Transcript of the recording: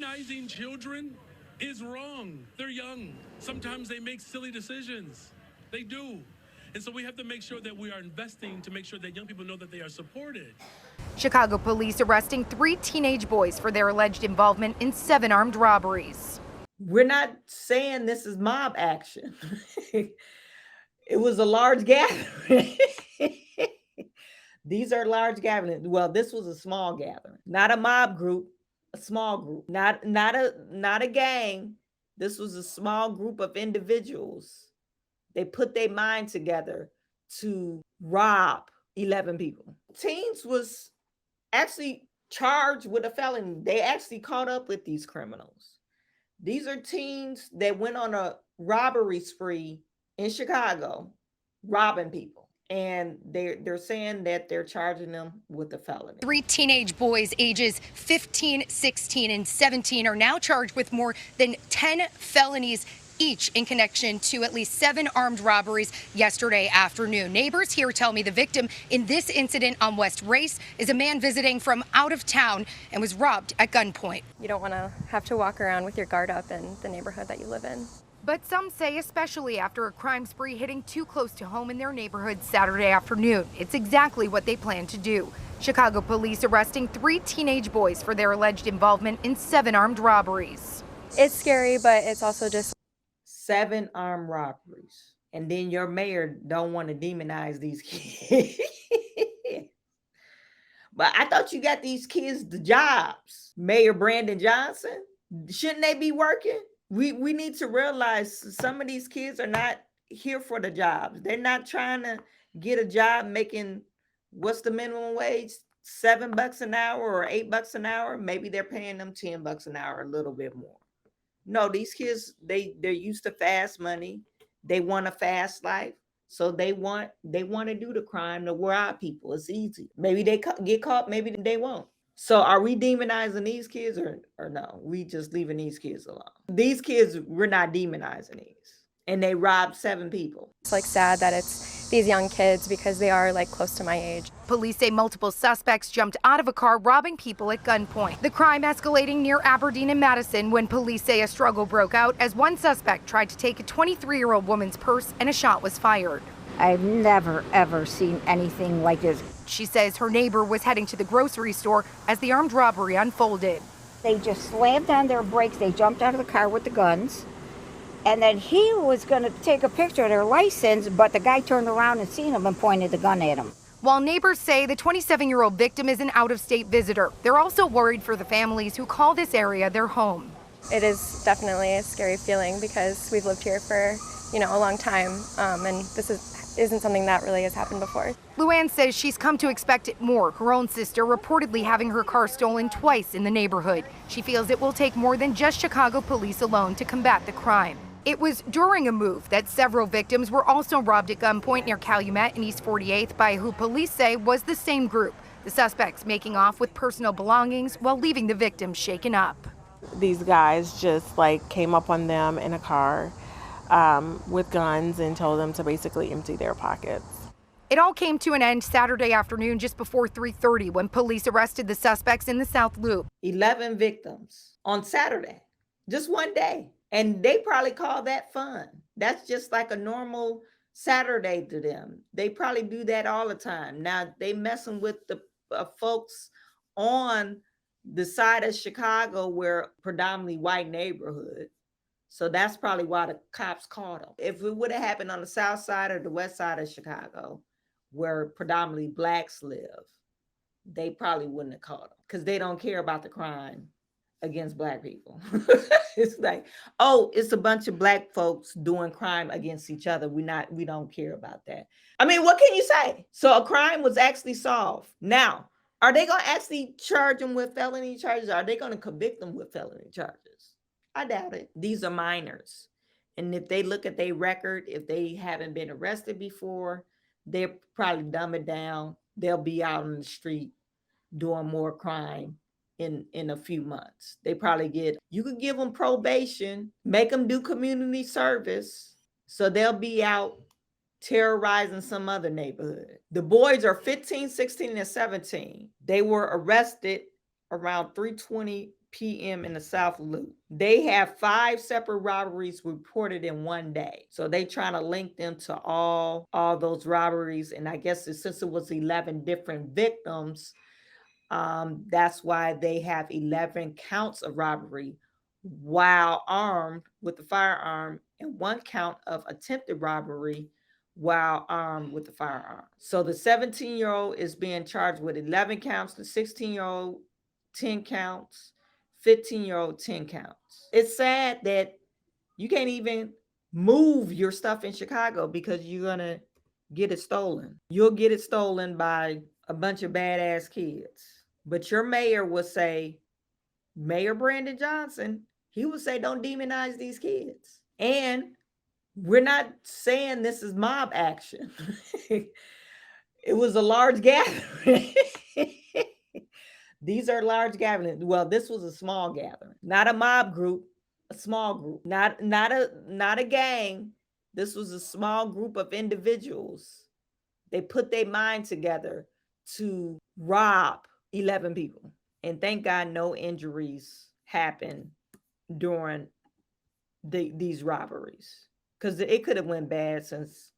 Demonizing children is wrong. They're young. Sometimes they make silly decisions. They do. And so we have to make sure that we are investing to make sure that young people know that they are supported. Chicago police arresting 3 teenage boys for their alleged involvement in 7 armed robberies. We're not saying this is mob action. It was a large gathering. These are large gatherings. Well, this was a small gathering, not a mob group, a small group, not a gang. This was a small group of individuals. They put their mind together to rob 11 people. Teens was actually charged with a felony. They actually caught up with these criminals. These are teens that went on a robbery spree in Chicago, robbing people. And they're saying that they're charging them with a felony. 3 teenage boys ages 15, 16, and 17 are now charged with more than 10 felonies each in connection to at least 7 armed robberies yesterday afternoon. Neighbors here tell me the victim in this incident on West Race is a man visiting from out of town and was robbed at gunpoint. You don't want to have to walk around with your guard up in the neighborhood that you live in. But some say, especially after a crime spree hitting too close to home in their neighborhood Saturday afternoon, it's exactly what they plan to do. Chicago police arresting 3 teenage boys for their alleged involvement in 7 armed robberies. It's scary, but it's also just 7 armed robberies. And then your mayor don't want to demonize these kids. But I thought you got these kids the jobs. Mayor Brandon Johnson, shouldn't they be working? We need to realize some of these kids are not here for the jobs. They're not trying to get a job making, what's the minimum wage? $7 an hour or $8 an hour? Maybe they're paying them $10 an hour, a little bit more. No, these kids, they're used to fast money. They want a fast life. So they want to do the crime to rob people. It's easy. Maybe they get caught, maybe they won't. So are we demonizing these kids or no? We just leaving these kids alone. These kids, we're not demonizing these. And they robbed 7 people. It's like sad that it's these young kids because they are like close to my age. Police say multiple suspects jumped out of a car robbing people at gunpoint. The crime escalating near Aberdeen and Madison when police say a struggle broke out as one suspect tried to take a 23-year-old woman's purse and a shot was fired. I've never, ever seen anything like this. She says her neighbor was heading to the grocery store as the armed robbery unfolded. They just slammed on their brakes. They jumped out of the car with the guns. And then he was going to take a picture of their license, but the guy turned around and seen him and pointed the gun at him. While neighbors say the 27-year-old victim is an out-of-state visitor, they're also worried for the families who call this area their home. It is definitely a scary feeling because we've lived here for, a long time, and this isn't something that really has happened before. Luann says she's come to expect it more, her own sister reportedly having her car stolen twice in the neighborhood. She feels it will take more than just Chicago police alone to combat the crime. It was during a move that several victims were also robbed at gunpoint near Calumet and East 48th by who police say was the same group. The suspects making off with personal belongings while leaving the victims shaken up. These guys just came up on them in a car with guns and told them to basically empty their pockets. It all came to an end Saturday afternoon just before 3:30 when police arrested the suspects in the South Loop. 11 victims on Saturday, just one day. And they probably call that fun. That's just like a normal Saturday to them. They probably do that all the time. Now they messing with the folks on the side of Chicago where predominantly white neighborhood. So that's probably why the cops caught them. If it would have happened on the south side or the west side of Chicago, where predominantly blacks live, they probably wouldn't have caught them because they don't care about the crime against black people. It's like, oh, it's a bunch of black folks doing crime against each other. We don't care about that. I mean, what can you say? So a crime was actually solved. Now, are they going to actually charge them with felony charges? Are they going to convict them with felony charges? I doubt it. These are minors. And if they look at their record, if they haven't been arrested before, they'll probably dumb it down. They'll be out on the street doing more crime in a few months. They probably you could give them probation, make them do community service, so they'll be out terrorizing some other neighborhood. The boys are 15, 16, and 17. They were arrested around 3:20 p.m. in the South Loop. They have 5 separate robberies reported in one day. So they trying to link them to all those robberies. And I guess since it was 11 different victims, that's why they have 11 counts of robbery while armed with the firearm and 1 count of attempted robbery while armed with the firearm. So the 17-year-old is being charged with 11 counts, the 16-year-old 10 counts, 15-year-old 10 counts. It's sad that you can't even move your stuff in Chicago because you're gonna get it stolen. You'll get it stolen by a bunch of badass kids. But your mayor will say, Mayor Brandon Johnson, he would say, don't demonize these kids. And we're not saying this is mob action. It was a large gathering. These are large gatherings. Well, this was a small gathering, not a mob group, a small group, not a gang. This was a small group of individuals. They put their mind together to rob 11 people. And thank God no injuries happened during these robberies. Because it could have went bad since